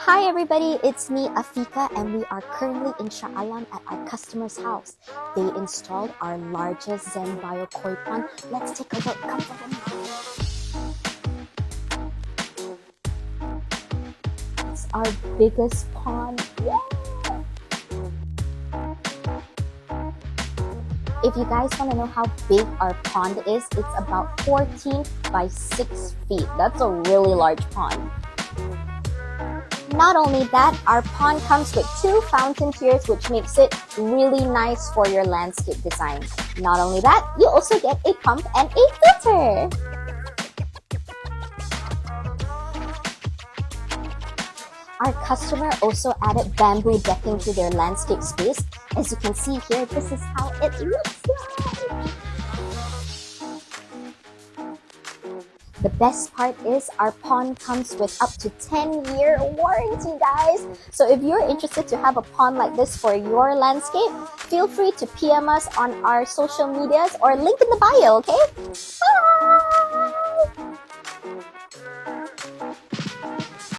Hi everybody, it's me Afiqah and we are currently in Shah Alam at our customer's house. They installed our largest Zen Bio Koi Pond. Let's take a look. Come follow me. It's our biggest pond. Yeah! If you guys want to know how big our pond is, it's about 14 by 6 feet. That's a really large pond. Not only that, our pond comes with 2 fountain tiers, which makes it really nice for your landscape design. Not only that, you also get a pump and a filter. Our customer also added bamboo decking to their landscape space. As you can see here, this is how it looks like. The best part is our pond comes with up to 10-year warranty, guys. So if you're interested to have a pond like this for your landscape, feel free to PM us on our social medias or link in the bio, okay? Bye!